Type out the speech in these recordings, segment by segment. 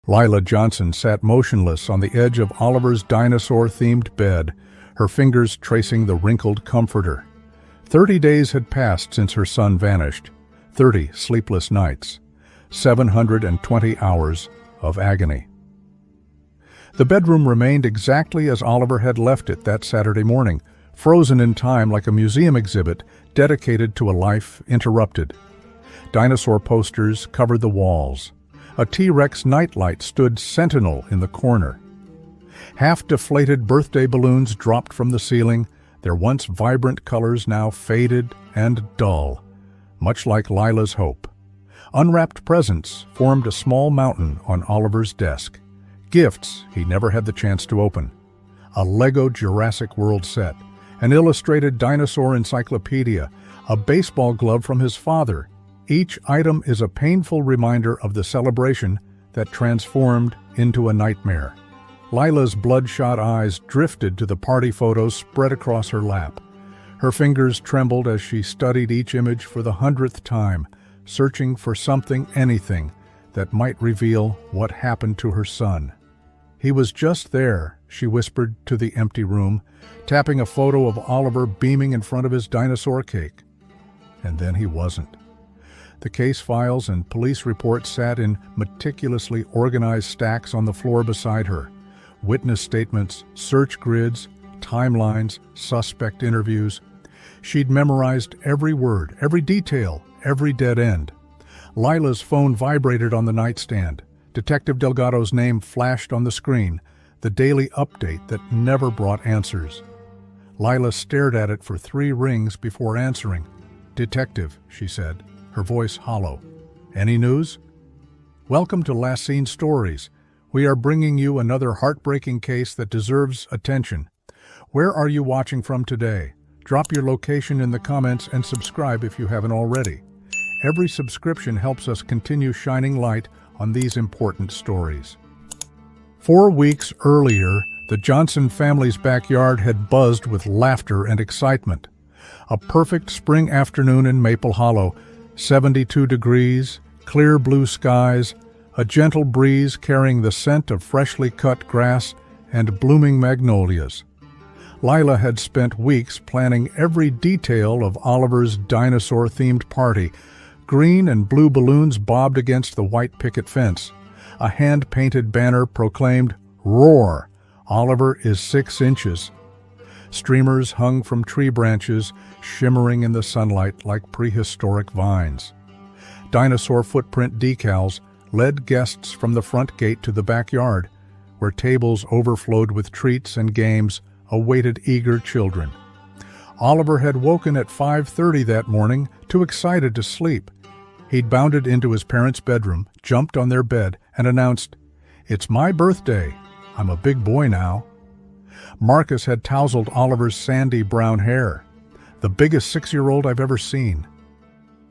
Lila Johnson sat motionless on the edge of Oliver's dinosaur-themed bed, her fingers tracing the wrinkled comforter. 30 days had passed since her son vanished, 30 sleepless nights, 720 hours of agony. The bedroom remained exactly as Oliver had left it that Saturday morning, frozen in time like a museum exhibit dedicated to a life interrupted. Dinosaur posters covered the walls. A T-Rex nightlight stood sentinel in the corner. Half-deflated birthday balloons dropped from the ceiling, their once vibrant colors now faded and dull, much like Lila's hope. Unwrapped presents formed a small mountain on Oliver's desk. Gifts he never had the chance to open. A Lego Jurassic World set, an illustrated dinosaur encyclopedia, a baseball glove from his father. Each item is a painful reminder of the celebration that transformed into a nightmare. Lila's bloodshot eyes drifted to the party photos spread across her lap. Her fingers trembled as she studied each image for the 100th time, searching for something, anything, that might reveal what happened to her son. "He was just there," she whispered to the empty room, tapping a photo of Oliver beaming in front of his dinosaur cake. And then he wasn't. The case files and police reports sat in meticulously organized stacks on the floor beside her. Witness statements, search grids, timelines, suspect interviews. She'd memorized every word, every detail, every dead end. Lila's phone vibrated on the nightstand. Detective Delgado's name flashed on the screen, the daily update that never brought answers. Lila stared at it for 3 rings before answering. "Detective," she said, her voice hollow. "Any news?" "Welcome to Last Seen Stories. We are bringing you another heartbreaking case that deserves attention. Where are you watching from today? Drop your location in the comments and subscribe if you haven't already. Every subscription helps us continue shining light on these important stories." 4 weeks earlier, the Johnson family's backyard had buzzed with laughter and excitement. A perfect spring afternoon in Maple Hollow, 72 degrees, clear blue skies, a gentle breeze carrying the scent of freshly cut grass and blooming magnolias. Lila had spent weeks planning every detail of Oliver's dinosaur-themed party. Green and blue balloons bobbed against the white picket fence. A hand-painted banner proclaimed, "Roar! Oliver is 6 inches." Streamers hung from tree branches, shimmering in the sunlight like prehistoric vines. Dinosaur footprint decals led guests from the front gate to the backyard, where tables overflowed with treats and games awaited eager children. Oliver had woken at 5:30 that morning, too excited to sleep. He'd bounded into his parents' bedroom, jumped on their bed, and announced, "It's my birthday. I'm a big boy now." Marcus had tousled Oliver's sandy brown hair. "The biggest 6-year-old I've ever seen."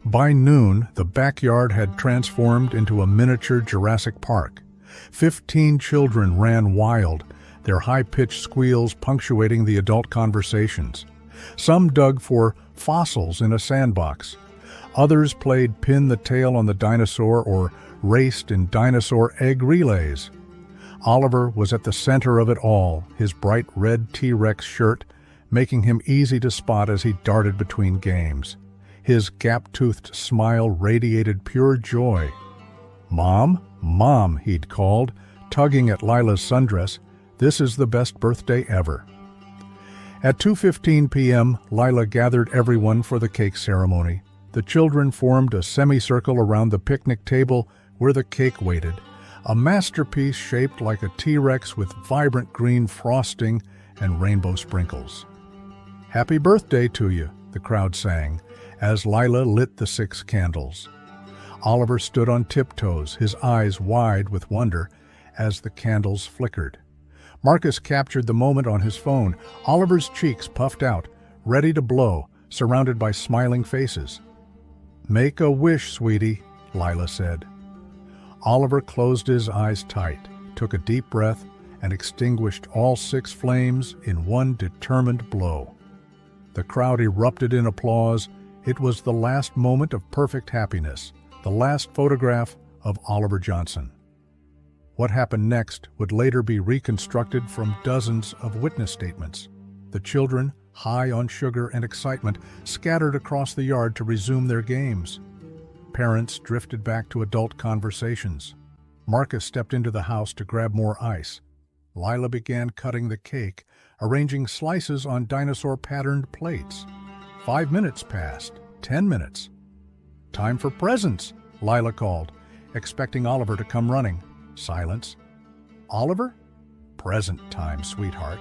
By noon, the backyard had transformed into a miniature Jurassic Park. 15 children ran wild, their high-pitched squeals punctuating the adult conversations. Some dug for fossils in a sandbox. Others played pin the tail on the dinosaur or raced in dinosaur egg relays. Oliver was at the center of it all, his bright red T-Rex shirt making him easy to spot as he darted between games. His gap-toothed smile radiated pure joy. "Mom, Mom," he'd called, tugging at Lila's sundress. "This is the best birthday ever." At 2:15 p.m., Lila gathered everyone for the cake ceremony. The children formed a semicircle around the picnic table where the cake waited, a masterpiece shaped like a T-Rex with vibrant green frosting and rainbow sprinkles. "Happy birthday to you," the crowd sang, as Lila lit the 6 candles. Oliver stood on tiptoes, his eyes wide with wonder as the candles flickered. Marcus captured the moment on his phone. Oliver's cheeks puffed out, ready to blow, surrounded by smiling faces. "Make a wish, sweetie," Lila said. Oliver closed his eyes tight, took a deep breath, and extinguished all 6 flames in one determined blow. The crowd erupted in applause. It was the last moment of perfect happiness, the last photograph of Oliver Johnson. What happened next would later be reconstructed from dozens of witness statements. The children, high on sugar and excitement, scattered across the yard to resume their games. Parents drifted back to adult conversations. Marcus stepped into the house to grab more ice. Lila began cutting the cake, arranging slices on dinosaur-patterned plates. 5 minutes passed, 10 minutes. "Time for presents," Lila called, expecting Oliver to come running. Silence. "Oliver?" "Present time, sweetheart."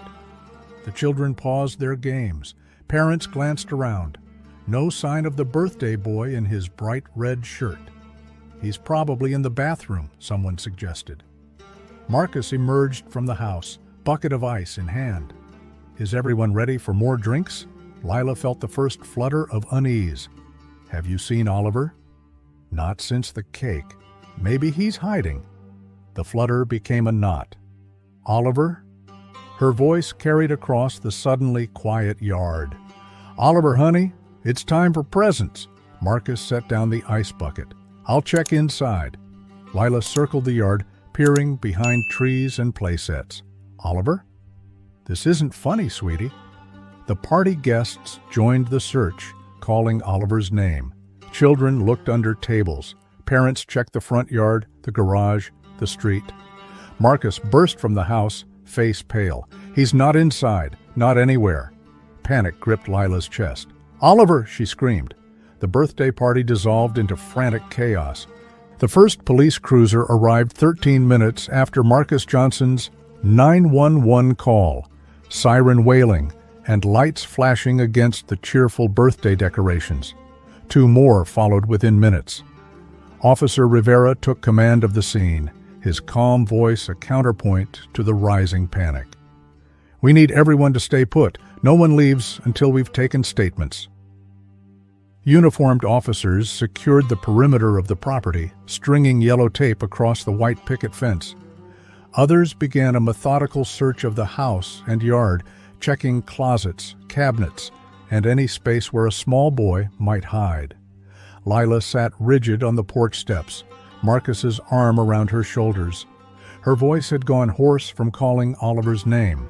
The children paused their games. Parents glanced around. No sign of the birthday boy in his bright red shirt. "He's probably in the bathroom," someone suggested. Marcus emerged from the house, bucket of ice in hand. "Is everyone ready for more drinks?" Lila felt the first flutter of unease. "Have you seen Oliver?" "Not since the cake. Maybe he's hiding." The flutter became a knot. "Oliver?" Her voice carried across the suddenly quiet yard. "Oliver, honey, it's time for presents." Marcus set down the ice bucket. "I'll check inside." Lila circled the yard, peering behind trees and playsets. "Oliver?" "This isn't funny, sweetie." The party guests joined the search, calling Oliver's name. Children looked under tables. Parents checked the front yard, the garage, the street. Marcus burst from the house, face pale. "He's not inside, not anywhere." Panic gripped Lila's chest. "Oliver!" she screamed. The birthday party dissolved into frantic chaos. The first police cruiser arrived 13 minutes after Marcus Johnson's 911 call, siren wailing, and lights flashing against the cheerful birthday decorations. 2 more followed within minutes. Officer Rivera took command of the scene, his calm voice a counterpoint to the rising panic. "We need everyone to stay put. No one leaves until we've taken statements." Uniformed officers secured the perimeter of the property, stringing yellow tape across the white picket fence. Others began a methodical search of the house and yard, checking closets, cabinets, and any space where a small boy might hide. Lila sat rigid on the porch steps, Marcus's arm around her shoulders. Her voice had gone hoarse from calling Oliver's name.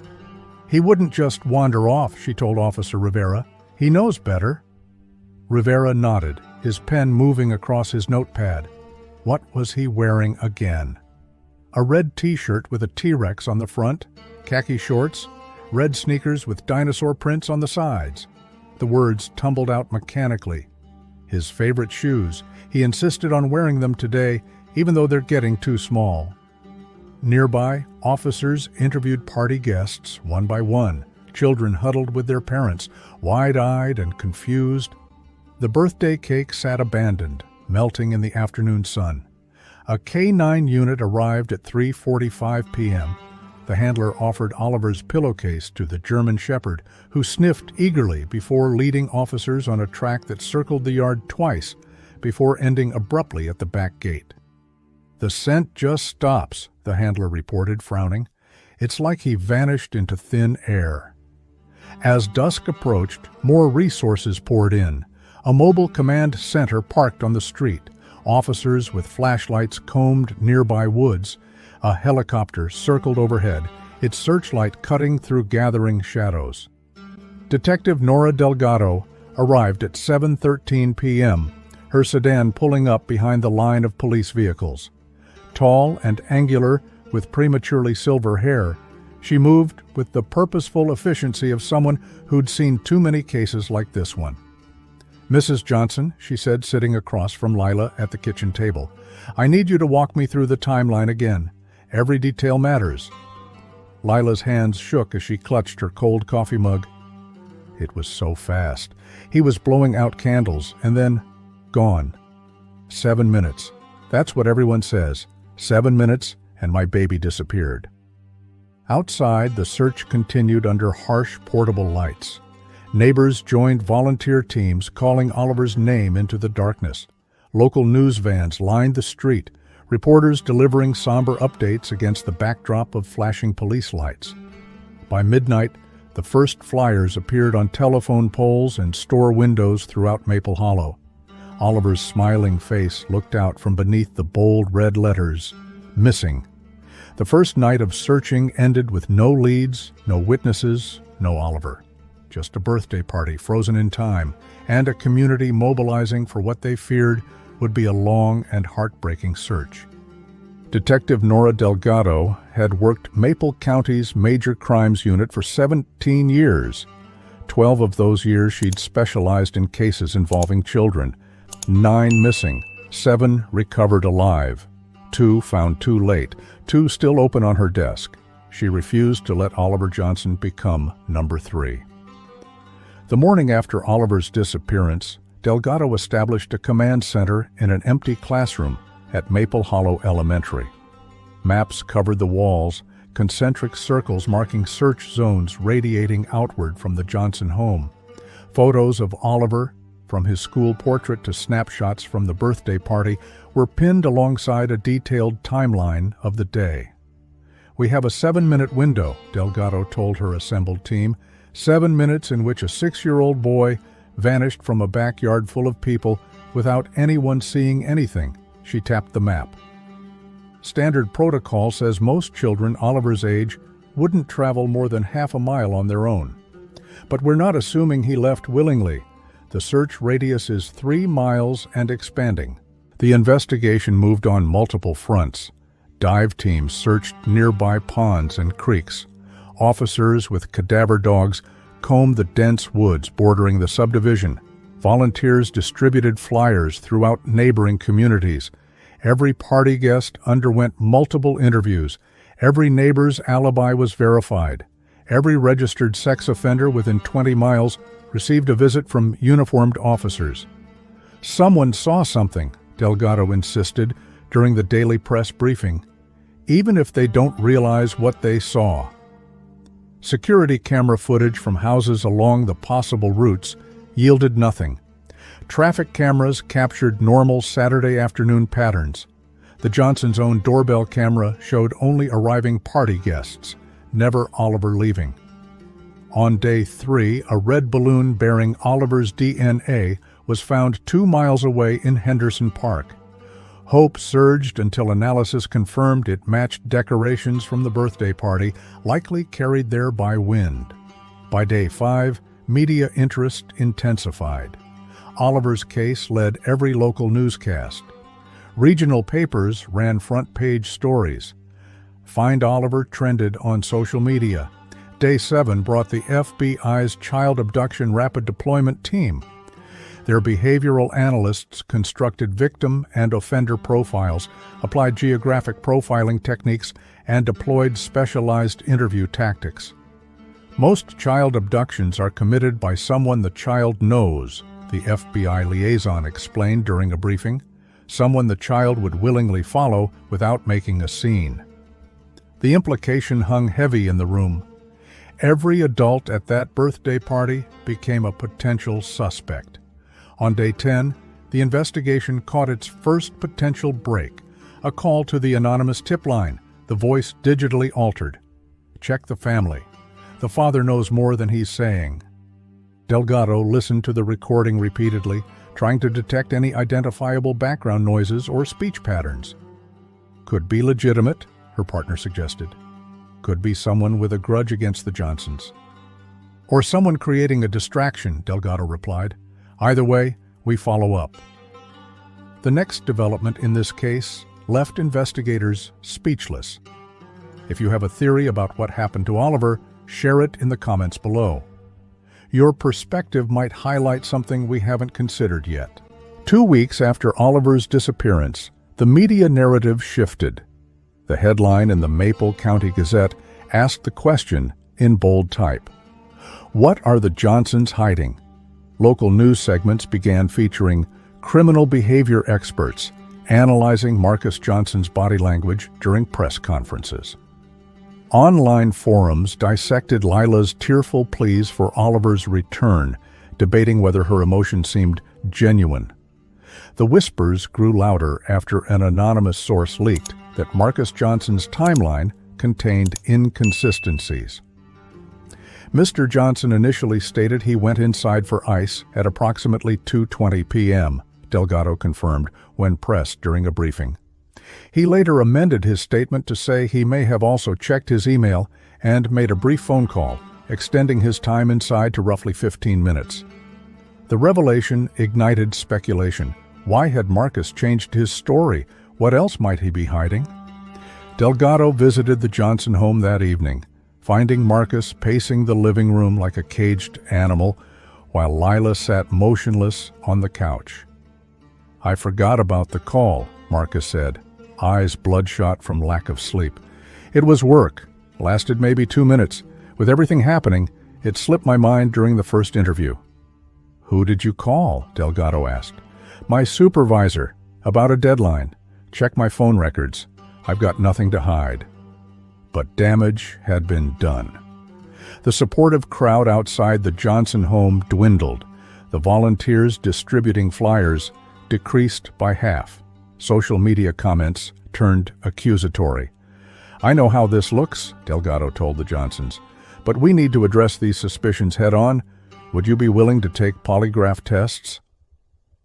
"He wouldn't just wander off," she told Officer Rivera. "He knows better." Rivera nodded, his pen moving across his notepad. What was he wearing again? A red t-shirt with a T-Rex on the front, khaki shorts, red sneakers with dinosaur prints on the sides. The words tumbled out mechanically. His favorite shoes. He insisted on wearing them today, even though they're getting too small. Nearby, officers interviewed party guests one by one, children huddled with their parents, wide-eyed and confused. The birthday cake sat abandoned, melting in the afternoon sun. A K-9 unit arrived at 3:45 p.m. The handler offered Oliver's pillowcase to the German Shepherd, who sniffed eagerly before leading officers on a track that circled the yard twice before ending abruptly at the back gate. "The scent just stops," the handler reported, frowning. "It's like he vanished into thin air." As dusk approached, more resources poured in. A mobile command center parked on the street. Officers with flashlights combed nearby woods. A helicopter circled overhead, its searchlight cutting through gathering shadows. Detective Nora Delgado arrived at 7:13 p.m., her sedan pulling up behind the line of police vehicles. Tall and angular, with prematurely silver hair, she moved with the purposeful efficiency of someone who'd seen too many cases like this one. "Mrs. Johnson," she said, sitting across from Lila at the kitchen table, "I need you to walk me through the timeline again. Every detail matters." Lila's hands shook as she clutched her cold coffee mug. It was so fast. He was blowing out candles, and then gone. 7 minutes. That's what everyone says. 7 minutes, and my baby disappeared. Outside, the search continued under harsh portable lights. Neighbors joined volunteer teams calling Oliver's name into the darkness. Local news vans lined the street, reporters delivering somber updates against the backdrop of flashing police lights. By midnight, the first flyers appeared on telephone poles and store windows throughout Maple Hollow. Oliver's smiling face looked out from beneath the bold red letters, "Missing." The first night of searching ended with no leads, no witnesses, no Oliver. Just a birthday party frozen in time, and a community mobilizing for what they feared would be a long and heartbreaking search. Detective Nora Delgado had worked Maple County's Major Crimes Unit for 17 years. 12 of those years she'd specialized in cases involving children. 9 missing, 7 recovered alive. 2 found too late, 2 still open on her desk. She refused to let Oliver Johnson become number 3. The morning after Oliver's disappearance, Delgado established a command center in an empty classroom at Maple Hollow Elementary. Maps covered the walls, concentric circles marking search zones radiating outward from the Johnson home. Photos of Oliver, from his school portrait to snapshots from the birthday party, were pinned alongside a detailed timeline of the day. "We have a 7-minute window," Delgado told her assembled team. 7 minutes in which a 6-year-old boy vanished from a backyard full of people without anyone seeing anything. She tapped the map. Standard protocol says most children Oliver's age wouldn't travel more than half a mile on their own. But we're not assuming he left willingly. The search radius is 3 miles and expanding. The investigation moved on multiple fronts. Dive teams searched nearby ponds and creeks. Officers with cadaver dogs combed the dense woods bordering the subdivision. Volunteers distributed flyers throughout neighboring communities. Every party guest underwent multiple interviews. Every neighbor's alibi was verified. Every registered sex offender within 20 miles received a visit from uniformed officers. "Someone saw something," Delgado insisted during the daily press briefing, "even if they don't realize what they saw." Security camera footage from houses along the possible routes yielded nothing. Traffic cameras captured normal Saturday afternoon patterns. The Johnsons' own doorbell camera showed only arriving party guests, never Oliver leaving. On day 3, a red balloon bearing Oliver's DNA was found 2 miles away in Henderson Park. Hope surged until analysis confirmed it matched decorations from the birthday party, likely carried there by wind. By day 5, media interest intensified. Oliver's case led every local newscast. Regional papers ran front-page stories. Find Oliver trended on social media. Day 7 brought the FBI's Child Abduction Rapid Deployment Team. Their behavioral analysts constructed victim and offender profiles, applied geographic profiling techniques, and deployed specialized interview tactics. Most child abductions are committed by someone the child knows, the FBI liaison explained during a briefing, someone the child would willingly follow without making a scene. The implication hung heavy in the room. Every adult at that birthday party became a potential suspect. On day 10, the investigation caught its first potential break, a call to the anonymous tip line, the voice digitally altered. "Check the family. The father knows more than he's saying." Delgado listened to the recording repeatedly, trying to detect any identifiable background noises or speech patterns. "Could be legitimate," her partner suggested. "Could be someone with a grudge against the Johnsons." "Or someone creating a distraction," Delgado replied. "Either way, we follow up." The next development in this case left investigators speechless. If you have a theory about what happened to Oliver, share it in the comments below. Your perspective might highlight something we haven't considered yet. 2 weeks after Oliver's disappearance, the media narrative shifted. The headline in the Maple County Gazette asked the question in bold type: "What are the Johnsons hiding?" Local news segments began featuring criminal behavior experts analyzing Marcus Johnson's body language during press conferences. Online forums dissected Lila's tearful pleas for Oliver's return, debating whether her emotion seemed genuine. The whispers grew louder after an anonymous source leaked that Marcus Johnson's timeline contained inconsistencies. Mr. Johnson initially stated he went inside for ice at approximately 2:20 p.m., Delgado confirmed when pressed during a briefing. He later amended his statement to say he may have also checked his email and made a brief phone call, extending his time inside to roughly 15 minutes. The revelation ignited speculation. Why had Marcus changed his story? What else might he be hiding? Delgado visited the Johnson home that evening, finding Marcus pacing the living room like a caged animal, while Lila sat motionless on the couch. "I forgot about the call," Marcus said, eyes bloodshot from lack of sleep. "It was work. Lasted maybe 2 minutes. With everything happening, it slipped my mind during the first interview." "Who did you call?" Delgado asked. "My supervisor. About a deadline. Check my phone records. I've got nothing to hide." But damage had been done. The supportive crowd outside the Johnson home dwindled. The volunteers distributing flyers decreased by half. Social media comments turned accusatory. "I know how this looks," Delgado told the Johnsons, "but we need to address these suspicions head-on. Would you be willing to take polygraph tests?"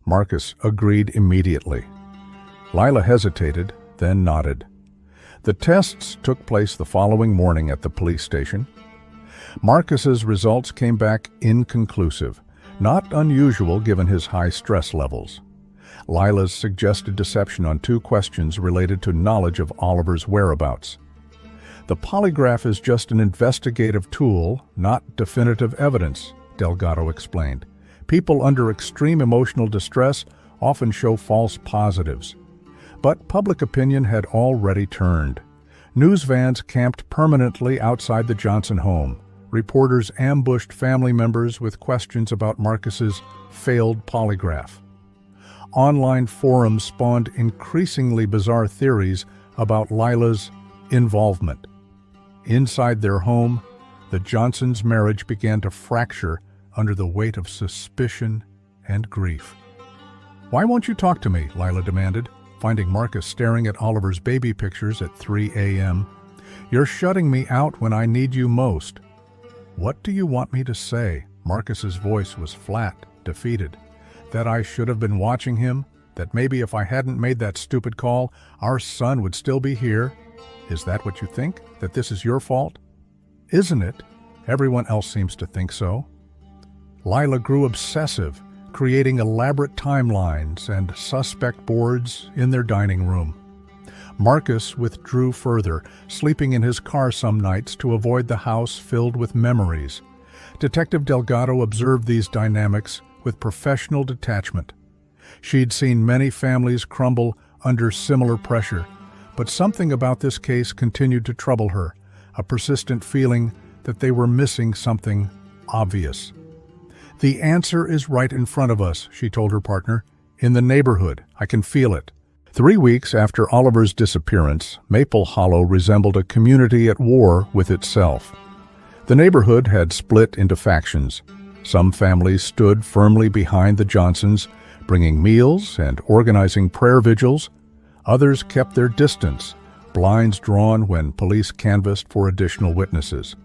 Marcus agreed immediately. Lila hesitated, then nodded. The tests took place the following morning at the police station. Marcus's results came back inconclusive, not unusual given his high stress levels. Lila's suggested deception on 2 questions related to knowledge of Oliver's whereabouts. "The polygraph is just an investigative tool, not definitive evidence," Delgado explained. "People under extreme emotional distress often show false positives." But public opinion had already turned. News vans camped permanently outside the Johnson home. Reporters ambushed family members with questions about Marcus's failed polygraph. Online forums spawned increasingly bizarre theories about Lila's involvement. Inside their home, the Johnsons' marriage began to fracture under the weight of suspicion and grief. "Why won't you talk to me?" Lila demanded, finding Marcus staring at Oliver's baby pictures at 3 a.m. "You're shutting me out when I need you most." "What do you want me to say?" Marcus's voice was flat, defeated. "That I should have been watching him? That maybe if I hadn't made that stupid call, our son would still be here? Is that what you think? That this is your fault?" "Isn't it? Everyone else seems to think so." Lila grew obsessive, creating elaborate timelines and suspect boards in their dining room. Marcus withdrew further, sleeping in his car some nights to avoid the house filled with memories. Detective Delgado observed these dynamics with professional detachment. She'd seen many families crumble under similar pressure, but something about this case continued to trouble her, a persistent feeling that they were missing something obvious. "The answer is right in front of us," she told her partner. "In the neighborhood. I can feel it." 3 weeks after Oliver's disappearance, Maple Hollow resembled a community at war with itself. The neighborhood had split into factions. Some families stood firmly behind the Johnsons, bringing meals and organizing prayer vigils. Others kept their distance, blinds drawn when police canvassed for additional witnesses.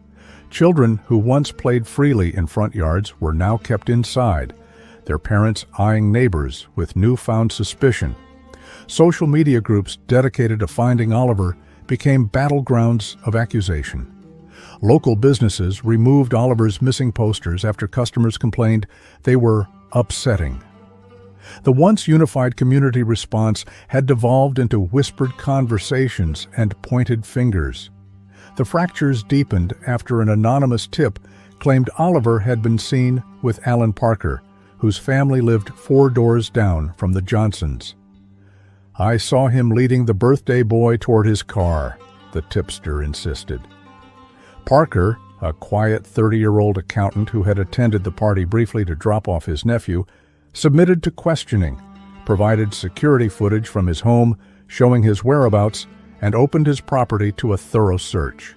Children who once played freely in front yards were now kept inside, their parents eyeing neighbors with newfound suspicion. Social media groups dedicated to finding Oliver became battlegrounds of accusation. Local businesses removed Oliver's missing posters after customers complained they were upsetting. The once unified community response had devolved into whispered conversations and pointed fingers. The fractures deepened after an anonymous tip claimed Oliver had been seen with Alan Parker, whose family lived 4 doors down from the Johnsons. "I saw him leading the birthday boy toward his car," the tipster insisted. Parker, a quiet 30-year-old accountant who had attended the party briefly to drop off his nephew, submitted to questioning, provided security footage from his home showing his whereabouts, and opened his property to a thorough search.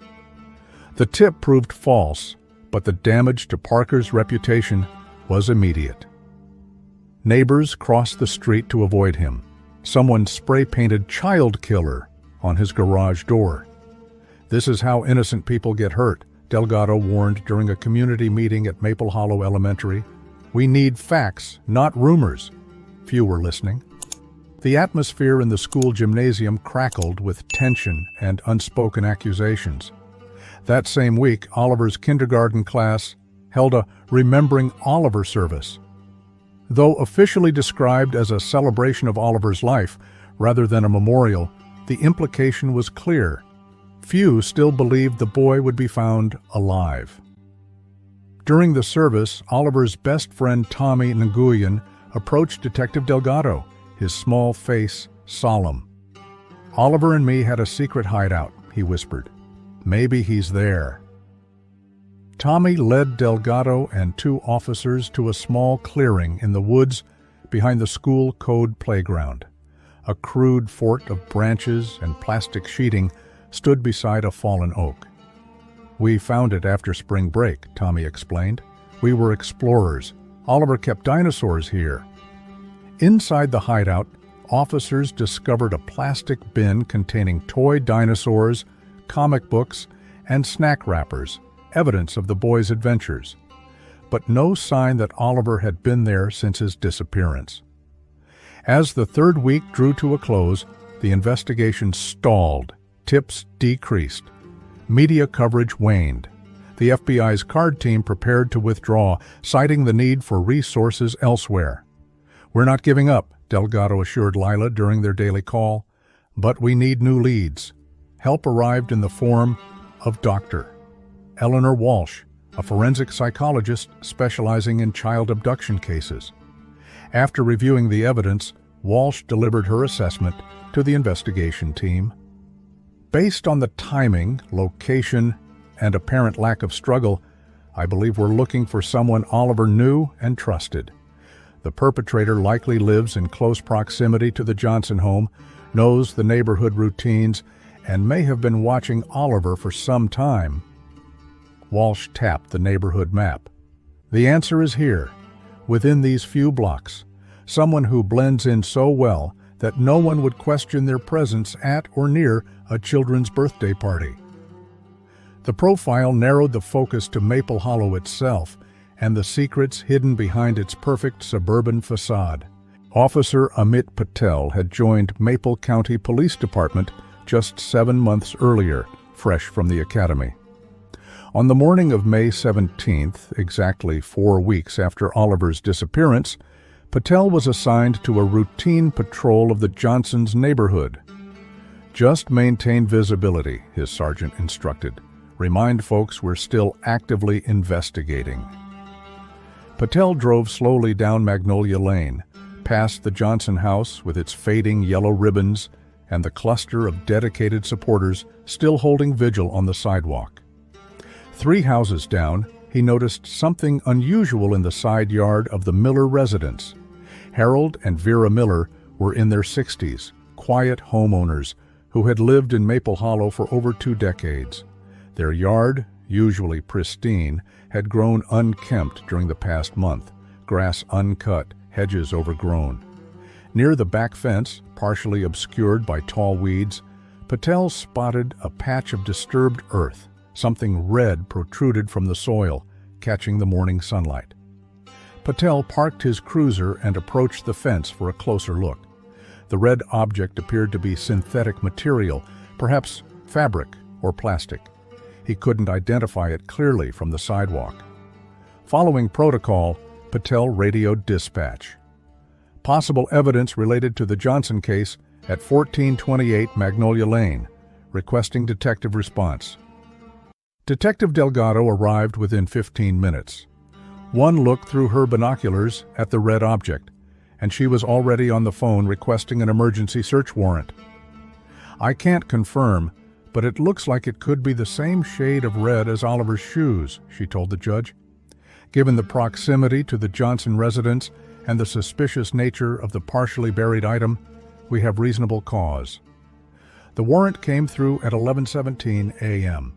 The tip proved false, but the damage to Parker's reputation was immediate. Neighbors crossed the street to avoid him. Someone spray-painted "child killer" on his garage door. "This is how innocent people get hurt," Delgado warned during a community meeting at Maple Hollow Elementary. "We need facts, not rumors." Few were listening. The atmosphere in the school gymnasium crackled with tension and unspoken accusations. That same week, Oliver's kindergarten class held a Remembering Oliver service. Though officially described as a celebration of Oliver's life rather than a memorial, the implication was clear. Few still believed the boy would be found alive. During the service, Oliver's best friend Tommy Nguyen approached Detective Delgado, his small face solemn. "Oliver and me had a secret hideout," he whispered. "Maybe he's there." Tommy led Delgado and two officers to a small clearing in the woods behind the school code playground. A crude fort of branches and plastic sheeting stood beside a fallen oak. "We found it after spring break," Tommy explained. "We were explorers. Oliver kept dinosaurs here." Inside the hideout, officers discovered a plastic bin containing toy dinosaurs, comic books, and snack wrappers, evidence of the boy's adventures. But no sign that Oliver had been there since his disappearance. As the third week drew to a close, the investigation stalled. Tips decreased. Media coverage waned. The FBI's card team prepared to withdraw, citing the need for resources elsewhere. "We're not giving up," Delgado assured Lila during their daily call, "but we need new leads." Help arrived in the form of Dr. Eleanor Walsh, a forensic psychologist specializing in child abduction cases. After reviewing the evidence, Walsh delivered her assessment to the investigation team. "Based on the timing, location, and apparent lack of struggle, I believe we're looking for someone Oliver knew and trusted. The perpetrator likely lives in close proximity to the Johnson home, knows the neighborhood routines, and may have been watching Oliver for some time." Walsh tapped the neighborhood map. "The answer is here, within these few blocks. Someone who blends in so well that no one would question their presence at or near a children's birthday party." The profile narrowed the focus to Maple Hollow itself and the secrets hidden behind its perfect suburban facade. Officer Amit Patel had joined Maple County Police Department just 7 months earlier, fresh from the academy. On the morning of May 17th, exactly 4 weeks after Oliver's disappearance, Patel was assigned to a routine patrol of the Johnsons' neighborhood. "Just maintain visibility," his sergeant instructed. "Remind folks we're still actively investigating." Patel drove slowly down Magnolia Lane, past the Johnson house with its fading yellow ribbons and the cluster of dedicated supporters still holding vigil on the sidewalk. 3 houses down, he noticed something unusual in the side yard of the Miller residence. Harold and Vera Miller were in their 60s, quiet homeowners who had lived in Maple Hollow for over 2 decades. Their yard, usually pristine, had grown unkempt during the past month, grass uncut, hedges overgrown. Near the back fence, partially obscured by tall weeds, Patel spotted a patch of disturbed earth. Something red protruded from the soil, catching the morning sunlight. Patel parked his cruiser and approached the fence for a closer look. The red object appeared to be synthetic material, perhaps fabric or plastic. He couldn't identify it clearly from the sidewalk. Following protocol, Patel radioed dispatch. "Possible evidence related to the Johnson case at 1428 Magnolia Lane, requesting detective response." Detective Delgado arrived within 15 minutes. One look through her binoculars at the red object, and she was already on the phone requesting an emergency search warrant. "I can't confirm, but it looks like it could be the same shade of red as Oliver's shoes," she told the judge. "Given the proximity to the Johnson residence and the suspicious nature of the partially buried item, we have reasonable cause." The warrant came through at 11:17 a.m.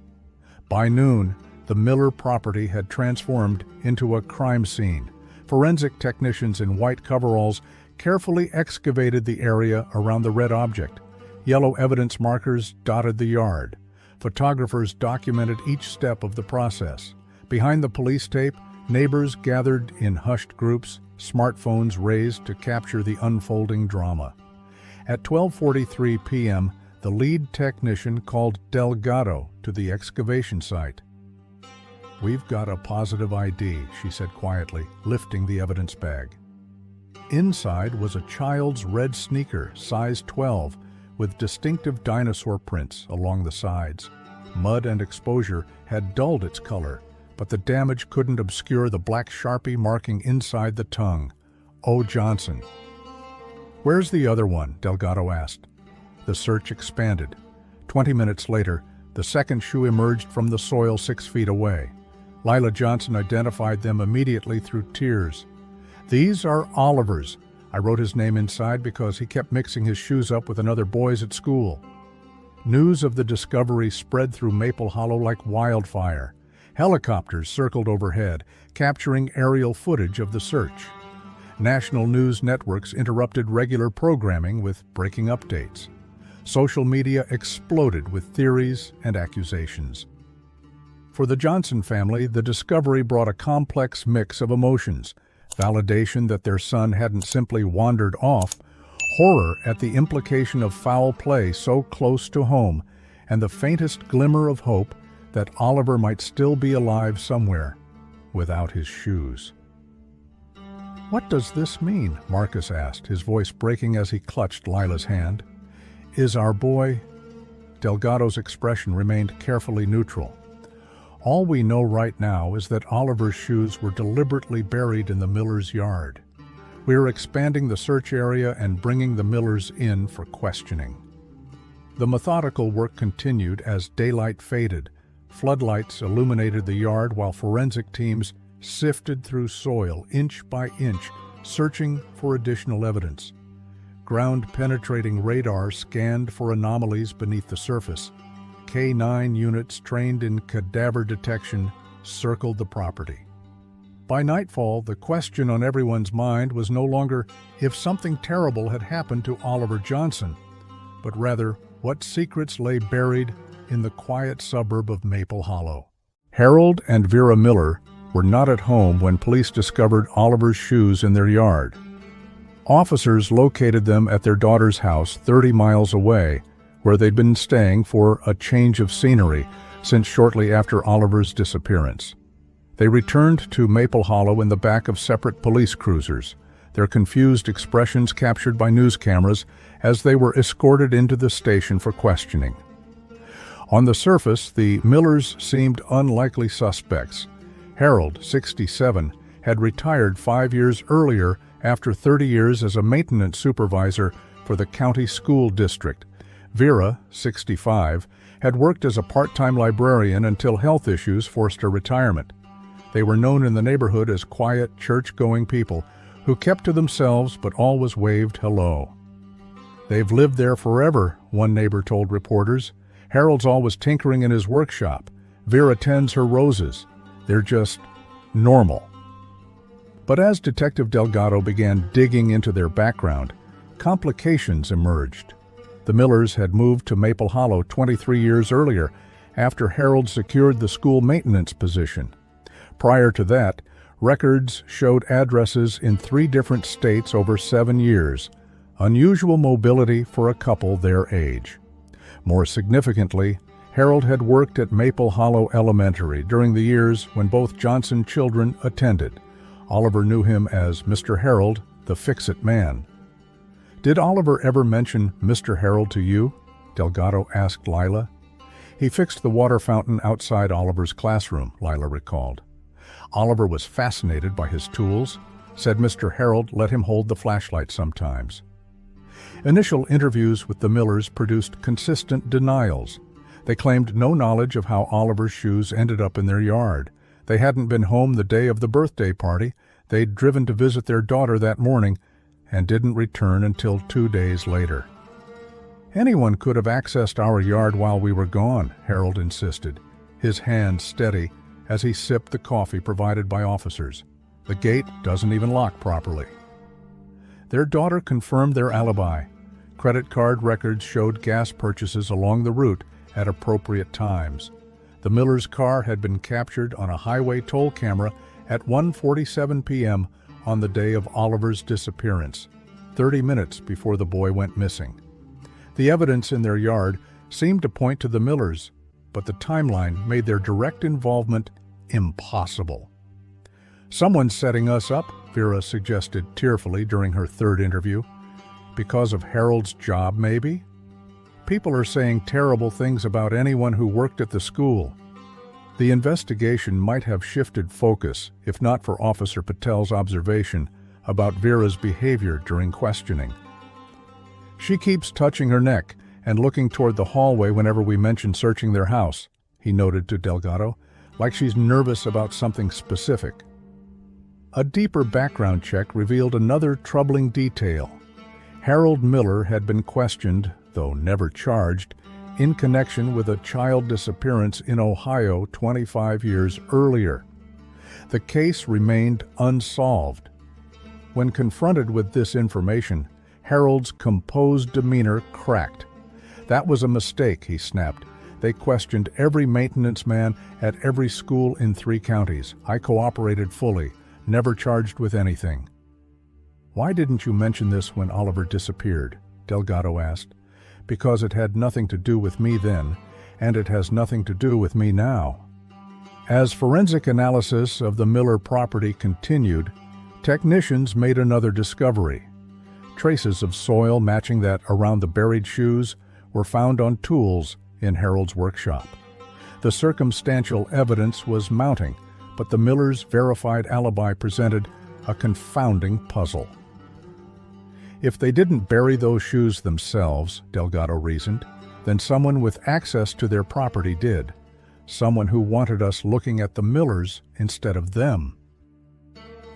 By noon, the Miller property had transformed into a crime scene. Forensic technicians in white coveralls carefully excavated the area around the red object. Yellow evidence markers dotted the yard. Photographers documented each step of the process. Behind the police tape, neighbors gathered in hushed groups, smartphones raised to capture the unfolding drama. At 12:43 p.m., the lead technician called Delgado to the excavation site. "We've got a positive ID," she said quietly, lifting the evidence bag. Inside was a child's red sneaker, size 12, with distinctive dinosaur prints along the sides. Mud and exposure had dulled its color, but the damage couldn't obscure the black Sharpie marking inside the tongue. O. Johnson. "Where's the other one?" Delgado asked. The search expanded. 20 minutes later, the second shoe emerged from the soil 6 feet away. Lila Johnson identified them immediately through tears. "These are Oliver's. I wrote his name inside because he kept mixing his shoes up with another boy's at school." News of the discovery spread through Maple Hollow like wildfire. Helicopters circled overhead, capturing aerial footage of the search. National news networks interrupted regular programming with breaking updates. Social media exploded with theories and accusations. For the Johnson family, the discovery brought a complex mix of emotions: validation that their son hadn't simply wandered off, horror at the implication of foul play so close to home, and the faintest glimmer of hope that Oliver might still be alive somewhere without his shoes. "What does this mean?" Marcus asked, his voice breaking as he clutched Lila's hand. "Is our boy—" Delgado's expression remained carefully neutral. "All we know right now is that Oliver's shoes were deliberately buried in the Millers' yard. We are expanding the search area and bringing the Millers in for questioning." The methodical work continued as daylight faded. Floodlights illuminated the yard while forensic teams sifted through soil inch by inch, searching for additional evidence. Ground-penetrating radar scanned for anomalies beneath the surface. K-9 units trained in cadaver detection circled the property. By nightfall, the question on everyone's mind was no longer if something terrible had happened to Oliver Johnson, but rather what secrets lay buried in the quiet suburb of Maple Hollow. Harold and Vera Miller were not at home when police discovered Oliver's shoes in their yard. Officers located them at their daughter's house 30 miles away, where they'd been staying for a change of scenery since shortly after Oliver's disappearance. They returned to Maple Hollow in the back of separate police cruisers, their confused expressions captured by news cameras as they were escorted into the station for questioning. On the surface, the Millers seemed unlikely suspects. Harold, 67, had retired 5 years earlier after 30 years as a maintenance supervisor for the county school district. Vera, 65, had worked as a part-time librarian until health issues forced her retirement. They were known in the neighborhood as quiet, church-going people who kept to themselves but always waved hello. "They've lived there forever," one neighbor told reporters. "Harold's always tinkering in his workshop. Vera tends her roses. They're just normal." But as Detective Delgado began digging into their background, complications emerged. The Millers had moved to Maple Hollow 23 years earlier, after Harold secured the school maintenance position. Prior to that, records showed addresses in 3 different states over 7 years, unusual mobility for a couple their age. More significantly, Harold had worked at Maple Hollow Elementary during the years when both Johnson children attended. Oliver knew him as Mr. Harold, the fix-it man. "Did Oliver ever mention Mr. Harold to you?" Delgado asked Lila. "He fixed the water fountain outside Oliver's classroom," Lila recalled. "Oliver was fascinated by his tools, said Mr. Harold let him hold the flashlight sometimes." Initial interviews with the Millers produced consistent denials. They claimed no knowledge of how Oliver's shoes ended up in their yard. They hadn't been home the day of the birthday party. They'd driven to visit their daughter that morning and didn't return until 2 days later. "Anyone could have accessed our yard while we were gone," Harold insisted, his hand steady as he sipped the coffee provided by officers. "The gate doesn't even lock properly." Their daughter confirmed their alibi. Credit card records showed gas purchases along the route at appropriate times. The Millers' car had been captured on a highway toll camera at 1:47 p.m. on the day of Oliver's disappearance. 30 minutes before the boy went missing. The evidence in their yard seemed to point to the Millers, but the timeline made their direct involvement impossible. "Someone's setting us up," Vera suggested tearfully during her third interview. "Because of Harold's job, maybe? People are saying terrible things about anyone who worked at the school." The investigation might have shifted focus if not for Officer Patel's observation about Vera's behavior during questioning. "She keeps touching her neck and looking toward the hallway whenever we mention searching their house," he noted to Delgado, "like she's nervous about something specific." A deeper background check revealed another troubling detail. Harold Miller had been questioned, though never charged, in connection with a child disappearance in Ohio 25 years earlier. The case remained unsolved. When confronted with this information, Harold's composed demeanor cracked. "That was a mistake," he snapped. "They questioned every maintenance man at every school in 3 counties. I cooperated fully, never charged with anything." "Why didn't you mention this when Oliver disappeared?" Delgado asked. "Because it had nothing to do with me then, and it has nothing to do with me now." As forensic analysis of the Miller property continued, technicians made another discovery. Traces of soil matching that around the buried shoes were found on tools in Harold's workshop. The circumstantial evidence was mounting, but the Millers' verified alibi presented a confounding puzzle. If they didn't bury those shoes themselves, Delgado reasoned, then someone with access to their property did. Someone who wanted us looking at the Millers instead of them.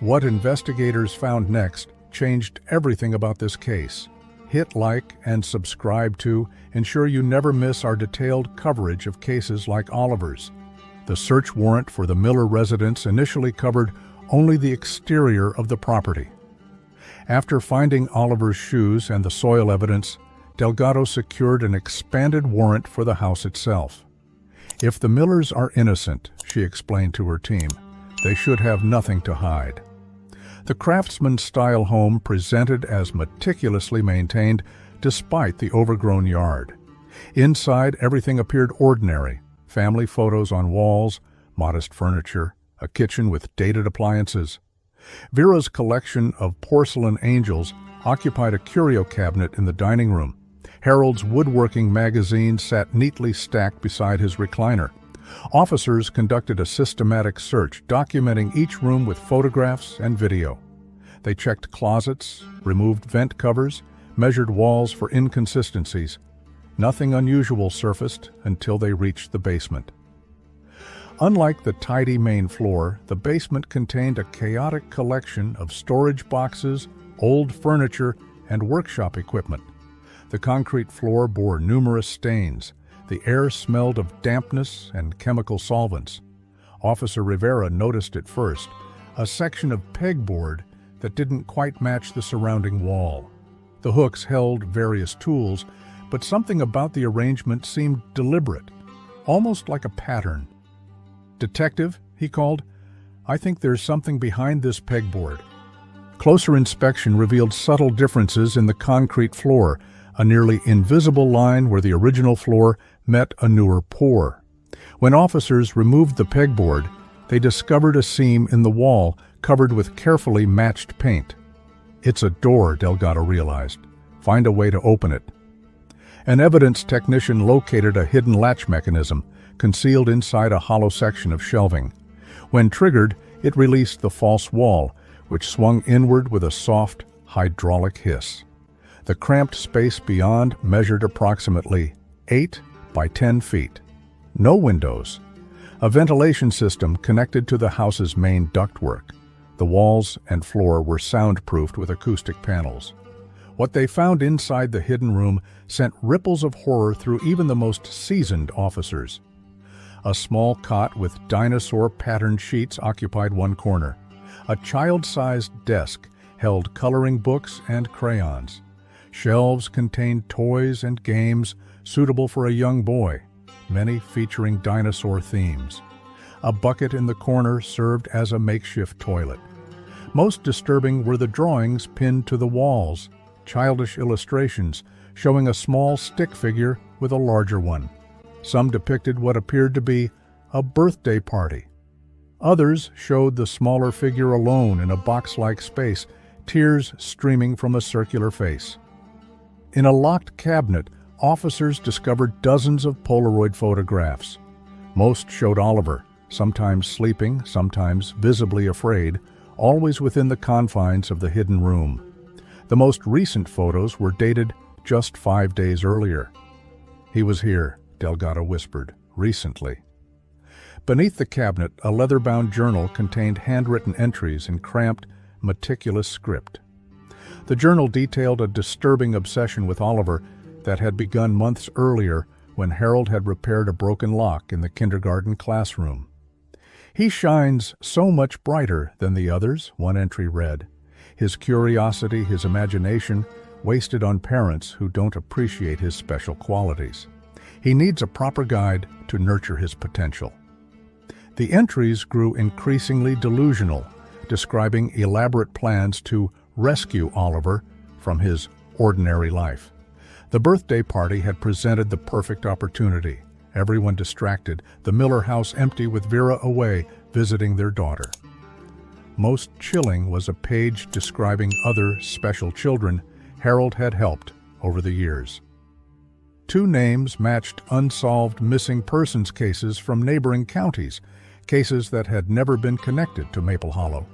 What investigators found next changed everything about this case. Hit like and subscribe to ensure you never miss our detailed coverage of cases like Oliver's. The search warrant for the Miller residence initially covered only the exterior of the property. After finding Oliver's shoes and the soil evidence, Delgado secured an expanded warrant for the house itself. "If the Millers are innocent," she explained to her team, "they should have nothing to hide." The craftsman-style home presented as meticulously maintained despite the overgrown yard. Inside, everything appeared ordinary: family photos on walls, modest furniture, a kitchen with dated appliances. Vera's collection of porcelain angels occupied a curio cabinet in the dining room. Harold's woodworking magazine sat neatly stacked beside his recliner. Officers conducted a systematic search, documenting each room with photographs and video. They checked closets, removed vent covers, measured walls for inconsistencies. Nothing unusual surfaced until they reached the basement. Unlike the tidy main floor, the basement contained a chaotic collection of storage boxes, old furniture, and workshop equipment. The concrete floor bore numerous stains. The air smelled of dampness and chemical solvents. Officer Rivera noticed at first a section of pegboard that didn't quite match the surrounding wall. The hooks held various tools, but something about the arrangement seemed deliberate, almost like a pattern. "Detective," he called, "I think there's something behind this pegboard." Closer inspection revealed subtle differences in the concrete floor, a nearly invisible line where the original floor met a newer pour. When officers removed the pegboard, they discovered a seam in the wall covered with carefully matched paint. "It's a door," Delgado realized. "Find a way to open it." An evidence technician located a hidden latch mechanism concealed inside a hollow section of shelving. When triggered, it released the false wall, which swung inward with a soft, hydraulic hiss. The cramped space beyond measured approximately 8 by 10 feet. No windows. A ventilation system connected to the house's main ductwork. The walls and floor were soundproofed with acoustic panels. What they found inside the hidden room sent ripples of horror through even the most seasoned officers. A small cot with dinosaur-patterned sheets occupied one corner. A child-sized desk held coloring books and crayons. Shelves contained toys and games suitable for a young boy, many featuring dinosaur themes. A bucket in the corner served as a makeshift toilet. Most disturbing were the drawings pinned to the walls, childish illustrations showing a small stick figure with a larger one. Some depicted what appeared to be a birthday party. Others showed the smaller figure alone in a box-like space, tears streaming from a circular face. In a locked cabinet, officers discovered dozens of Polaroid photographs. Most showed Oliver, sometimes sleeping, sometimes visibly afraid, always within the confines of the hidden room. The most recent photos were dated just 5 days earlier. "He was here," Delgado whispered, "recently." Beneath the cabinet, a leather-bound journal contained handwritten entries in cramped, meticulous script. The journal detailed a disturbing obsession with Oliver that had begun months earlier when Harold had repaired a broken lock in the kindergarten classroom. "He shines so much brighter than the others," one entry read. "His curiosity, his imagination, wasted on parents who don't appreciate his special qualities. He needs a proper guide to nurture his potential." The entries grew increasingly delusional, describing elaborate plans to rescue Oliver from his ordinary life. The birthday party had presented the perfect opportunity. Everyone distracted, the Miller house empty with Vera away visiting their daughter. Most chilling was a page describing other special children Harold had helped over the years. 2 names matched unsolved missing persons cases from neighboring counties, cases that had never been connected to Maple Hollow.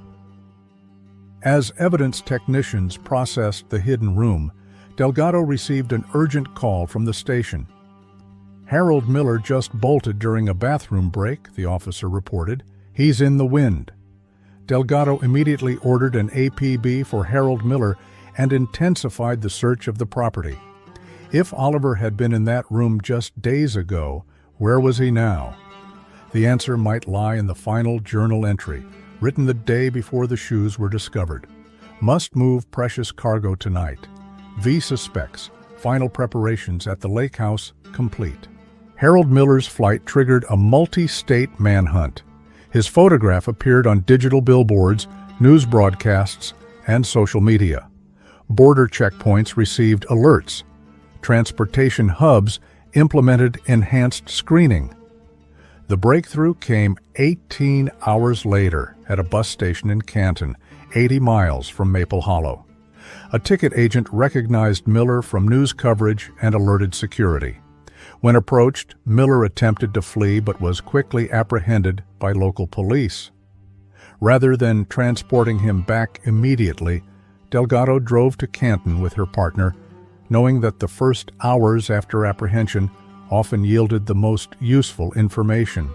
As evidence technicians processed the hidden room, Delgado received an urgent call from the station. "Harold Miller just bolted during a bathroom break," the officer reported. "He's in the wind." Delgado immediately ordered an APB for Harold Miller and intensified the search of the property. If Oliver had been in that room just days ago, where was he now? The answer might lie in the final journal entry, written the day before the shoes were discovered. "Must move precious cargo tonight. V suspects. Final preparations at the lake house complete." Harold Miller's flight triggered a multi-state manhunt. His photograph appeared on digital billboards, news broadcasts, and social media. Border checkpoints received alerts. Transportation hubs implemented enhanced screening. The breakthrough came 18 hours later at a bus station in Canton, 80 miles from Maple Hollow. A ticket agent recognized Miller from news coverage and alerted security. When approached, Miller attempted to flee but was quickly apprehended by local police. Rather than transporting him back immediately, Delgado drove to Canton with her partner, knowing that the first hours after apprehension often yielded the most useful information.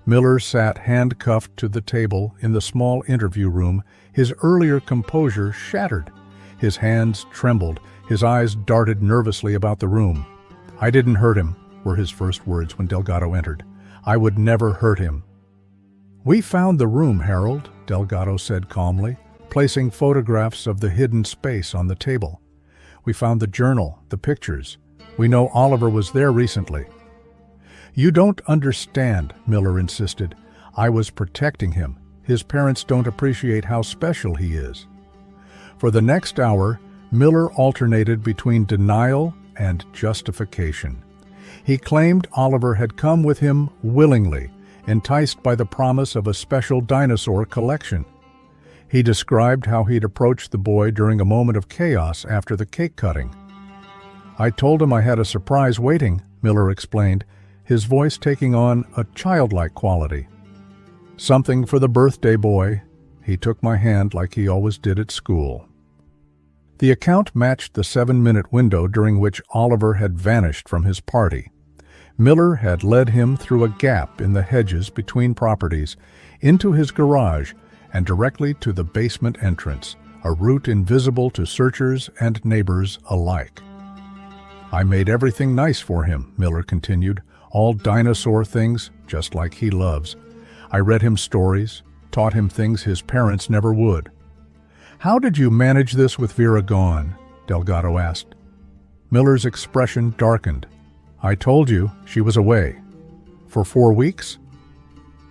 Miller sat handcuffed to the table in the small interview room, his earlier composure shattered. His hands trembled, his eyes darted nervously about the room. "I didn't hurt him," were his first words when Delgado entered. "I would never hurt him." "We found the room, Harold," Delgado said calmly, placing photographs of the hidden space on the table. "We found the journal, the pictures. We know Oliver was there recently." "You don't understand," Miller insisted. "I was protecting him. His parents don't appreciate how special he is." For the next hour, Miller alternated between denial and justification. He claimed Oliver had come with him willingly, enticed by the promise of a special dinosaur collection. He described how he'd approached the boy during a moment of chaos after the cake cutting. "I told him I had a surprise waiting," Miller explained, his voice taking on a childlike quality. "Something for the birthday boy." He took my hand like he always did at school. The account matched the 7-minute window during which Oliver had vanished from his party. Miller had led him through a gap in the hedges between properties, into his garage, and directly to the basement entrance, a route invisible to searchers and neighbors alike. "I made everything nice for him," Miller continued, "all dinosaur things, just like he loves. I read him stories, taught him things his parents never would." "How did you manage this with Vera gone?" Delgado asked. Miller's expression darkened. "I told you she was away." "For 4 weeks?"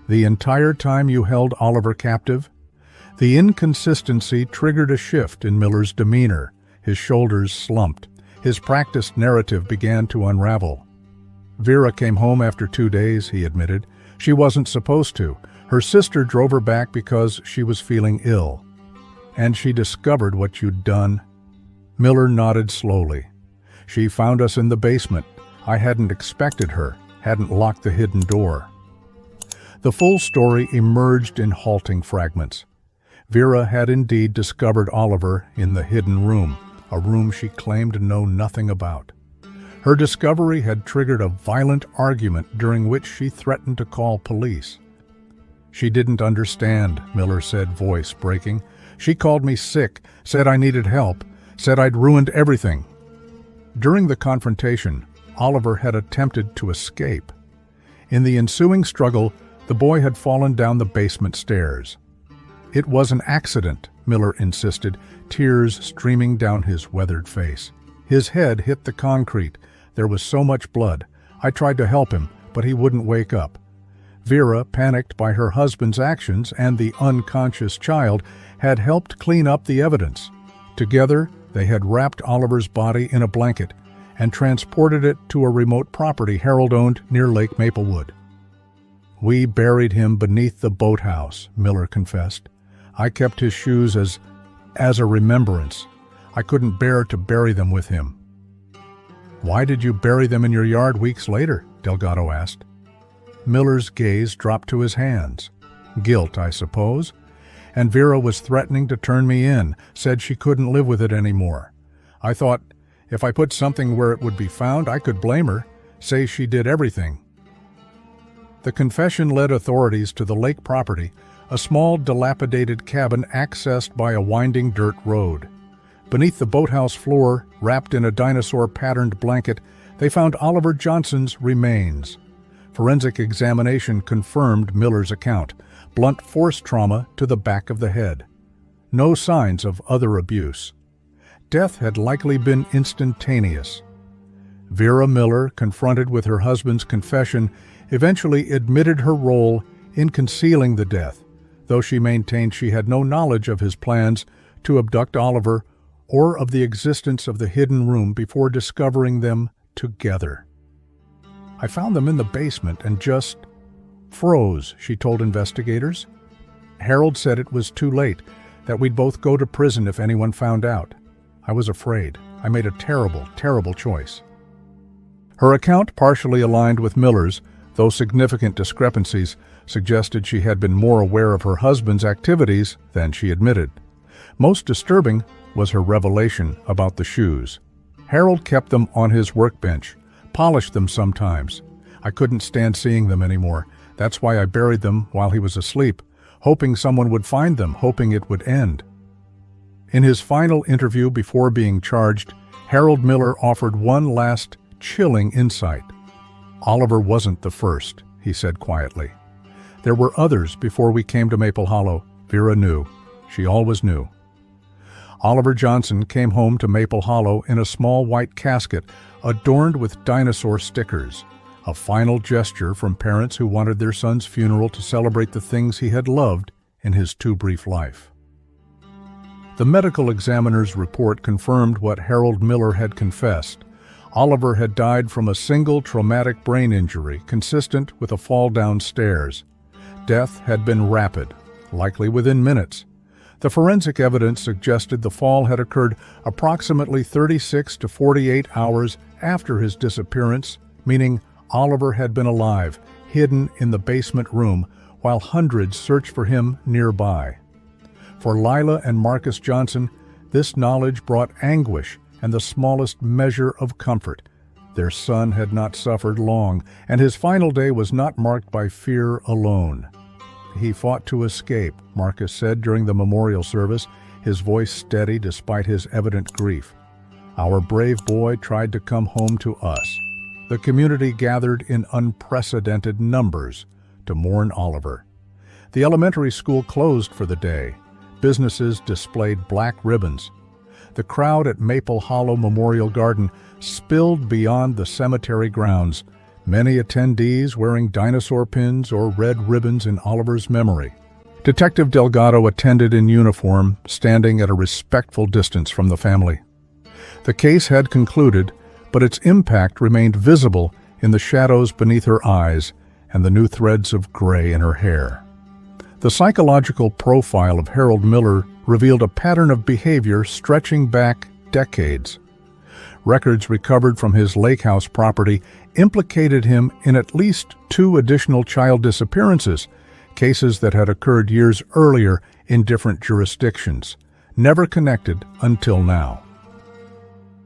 "The entire time you held Oliver captive?" The inconsistency triggered a shift in Miller's demeanor. His shoulders slumped. His practiced narrative began to unravel. Vera came home after 2 days, he admitted. She wasn't supposed to. Her sister drove her back because she was feeling ill. And she discovered what you'd done. Miller nodded slowly. She found us in the basement. I hadn't expected her, hadn't locked the hidden door. The full story emerged in halting fragments. Vera had indeed discovered Oliver in the hidden room, a room she claimed to know nothing about. Her discovery had triggered a violent argument during which she threatened to call police. She didn't understand, Miller said, voice breaking. She called me sick, said I needed help, said I'd ruined everything. During the confrontation, Oliver had attempted to escape. In the ensuing struggle, the boy had fallen down the basement stairs. It was an accident, Miller insisted, tears streaming down his weathered face. His head hit the concrete. There was so much blood. I tried to help him, but he wouldn't wake up. Vera, panicked by her husband's actions and the unconscious child, had helped clean up the evidence. Together, they had wrapped Oliver's body in a blanket and transported it to a remote property Harold owned near Lake Maplewood. We buried him beneath the boathouse, Miller confessed. I kept his shoes as a remembrance. I couldn't bear to bury them with him. Why did you bury them in your yard weeks later? Delgado asked. Miller's gaze dropped to his hands. Guilt, I suppose. And Vera was threatening to turn me in, said she couldn't live with it anymore. I thought, if I put something where it would be found, I could blame her, say she did everything. The confession led authorities to the lake property, a small, dilapidated cabin accessed by a winding dirt road. Beneath the boathouse floor, wrapped in a dinosaur-patterned blanket, they found Oliver Johnson's remains. Forensic examination confirmed Miller's account, blunt force trauma to the back of the head. No signs of other abuse. Death had likely been instantaneous. Vera Miller, confronted with her husband's confession, eventually admitted her role in concealing the death, though she maintained she had no knowledge of his plans to abduct Oliver or of the existence of the hidden room before discovering them together. I found them in the basement and just froze, she told investigators. Harold said it was too late, that we'd both go to prison if anyone found out. I was afraid. I made a terrible, terrible choice. Her account partially aligned with Miller's, though significant discrepancies suggested she had been more aware of her husband's activities than she admitted. Most disturbing was her revelation about the shoes. Harold kept them on his workbench, polished them sometimes. I couldn't stand seeing them anymore. That's why I buried them while he was asleep, hoping someone would find them, hoping it would end. In his final interview before being charged, Harold Miller offered one last chilling insight. Oliver wasn't the first, he said quietly. There were others before we came to Maple Hollow. Vera knew. She always knew. Oliver Johnson came home to Maple Hollow in a small white casket adorned with dinosaur stickers, a final gesture from parents who wanted their son's funeral to celebrate the things he had loved in his too brief life. The medical examiner's report confirmed what Harold Miller had confessed. Oliver had died from a single traumatic brain injury consistent with a fall downstairs. Death had been rapid, likely within minutes. The forensic evidence suggested the fall had occurred approximately 36 to 48 hours after his disappearance, meaning Oliver had been alive, hidden in the basement room, while hundreds searched for him nearby. For Lila and Marcus Johnson, this knowledge brought anguish and the smallest measure of comfort. Their son had not suffered long, and his final day was not marked by fear alone. He fought to escape, Marcus said during the memorial service, his voice steady despite his evident grief. Our brave boy tried to come home to us. The community gathered in unprecedented numbers to mourn Oliver. The elementary school closed for the day. Businesses displayed black ribbons. The crowd at Maple Hollow Memorial Garden spilled beyond the cemetery grounds, many attendees wearing dinosaur pins or red ribbons in Oliver's memory. Detective Delgado attended in uniform, standing at a respectful distance from the family. The case had concluded, but its impact remained visible in the shadows beneath her eyes and the new threads of gray in her hair. The psychological profile of Harold Miller revealed a pattern of behavior stretching back decades. Records recovered from his lake house property implicated him in at least 2 additional child disappearances, cases that had occurred years earlier in different jurisdictions, never connected until now.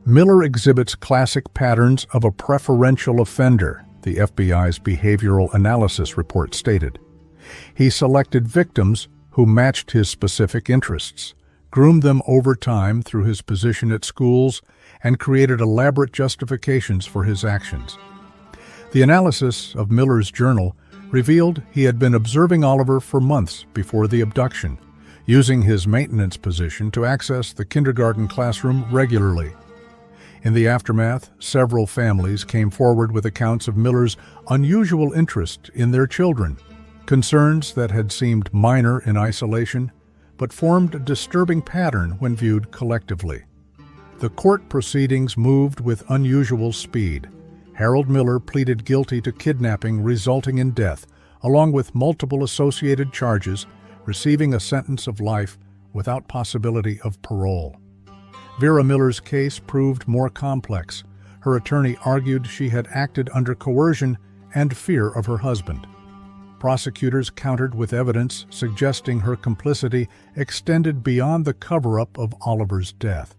Miller exhibits classic patterns of a preferential offender, the FBI's behavioral analysis report stated. He selected victims who matched his specific interests, groomed them over time through his position at schools, and created elaborate justifications for his actions. The analysis of Miller's journal revealed he had been observing Oliver for months before the abduction, using his maintenance position to access the kindergarten classroom regularly. In the aftermath, several families came forward with accounts of Miller's unusual interest in their children, concerns that had seemed minor in isolation, but formed a disturbing pattern when viewed collectively. The court proceedings moved with unusual speed. Harold Miller pleaded guilty to kidnapping resulting in death, along with multiple associated charges, receiving a sentence of life without possibility of parole. Vera Miller's case proved more complex. Her attorney argued she had acted under coercion and fear of her husband. Prosecutors countered with evidence suggesting her complicity extended beyond the cover-up of Oliver's death.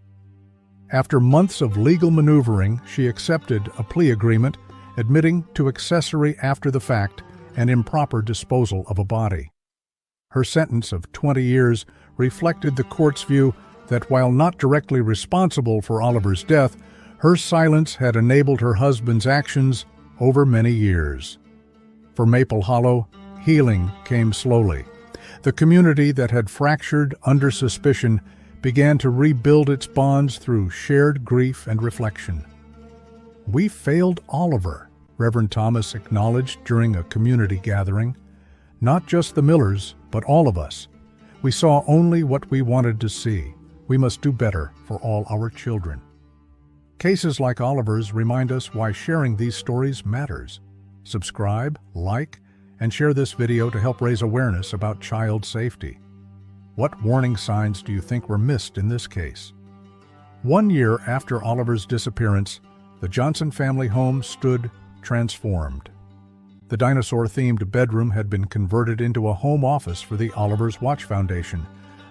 After months of legal maneuvering, she accepted a plea agreement, admitting to accessory after the fact and improper disposal of a body. Her sentence of 20 years reflected the court's view that while not directly responsible for Oliver's death, her silence had enabled her husband's actions over many years. For Maple Hollow, healing came slowly. The community that had fractured under suspicion began to rebuild its bonds through shared grief and reflection. "We failed Oliver," Reverend Thomas acknowledged during a community gathering. "Not just the Millers, but all of us. We saw only what we wanted to see. We must do better for all our children." Cases like Oliver's remind us why sharing these stories matters. Subscribe, like, and share this video to help raise awareness about child safety. What warning signs do you think were missed in this case? 1 year after Oliver's disappearance, the Johnson family home stood transformed. The dinosaur-themed bedroom had been converted into a home office for the Oliver's Watch Foundation,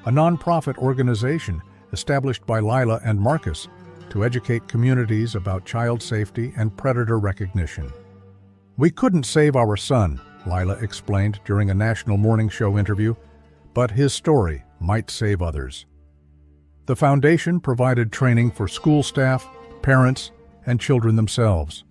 a nonprofit organization established by Lila and Marcus to educate communities about child safety and predator recognition. "We couldn't save our son," Lila explained during a national morning show interview, "but his story might save others." The foundation provided training for school staff, parents, and children themselves.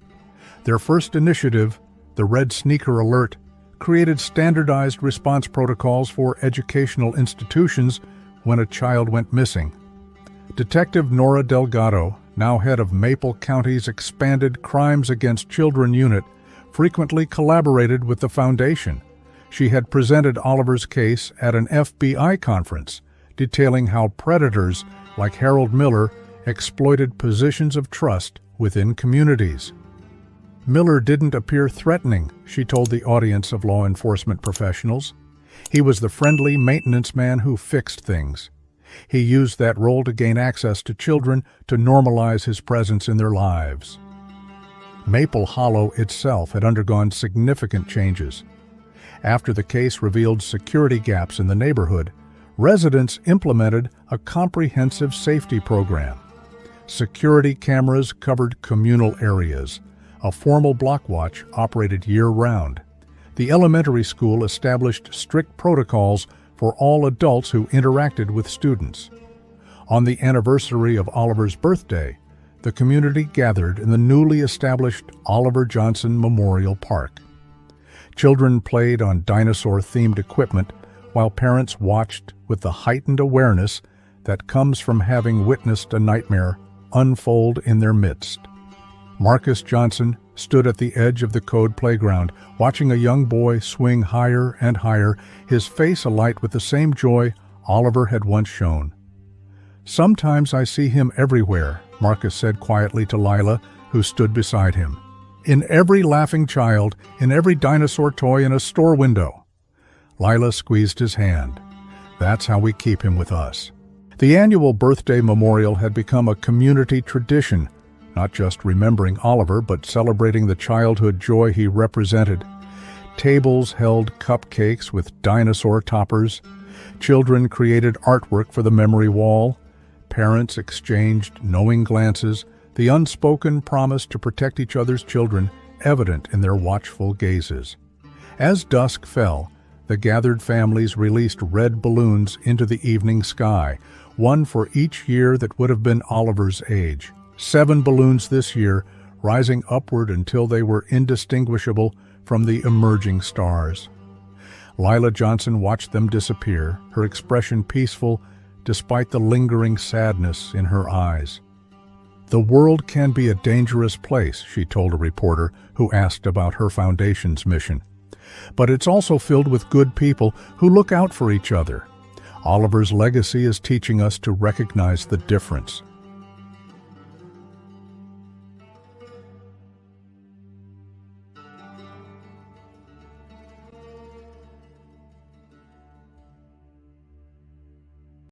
Their first initiative, the Red Sneaker Alert, created standardized response protocols for educational institutions when a child went missing. Detective Nora Delgado, now head of Maple County's expanded Crimes Against Children unit, frequently collaborated with the foundation. She had presented Oliver's case at an FBI conference, detailing how predators like Harold Miller exploited positions of trust within communities. "Miller didn't appear threatening," she told the audience of law enforcement professionals. "He was the friendly maintenance man who fixed things. He used that role to gain access to children to normalize his presence in their lives." Maple Hollow itself had undergone significant changes. After the case revealed security gaps in the neighborhood, residents implemented a comprehensive safety program. Security cameras covered communal areas. A formal block watch operated year-round. The elementary school established strict protocols for all adults who interacted with students. On the anniversary of Oliver's birthday, the community gathered in the newly established Oliver Johnson Memorial Park. Children played on dinosaur-themed equipment while parents watched with the heightened awareness that comes from having witnessed a nightmare unfold in their midst. Marcus Johnson stood at the edge of the Code playground, watching a young boy swing higher and higher, his face alight with the same joy Oliver had once shown. "Sometimes I see him everywhere," Marcus said quietly to Lila, who stood beside him. In every laughing child, in every dinosaur toy in a store window. Lila squeezed his hand. That's how we keep him with us. The annual birthday memorial had become a community tradition, not just remembering Oliver, but celebrating the childhood joy he represented. Tables held cupcakes with dinosaur toppers. Children created artwork for the memory wall. Parents exchanged knowing glances, the unspoken promise to protect each other's children evident in their watchful gazes. As dusk fell, the gathered families released red balloons into the evening sky, one for each year that would have been Oliver's age. 7 balloons this year, rising upward until they were indistinguishable from the emerging stars. Lila Johnson watched them disappear, her expression peaceful despite the lingering sadness in her eyes. The world can be a dangerous place, she told a reporter who asked about her foundation's mission. But it's also filled with good people who look out for each other. Oliver's legacy is teaching us to recognize the difference.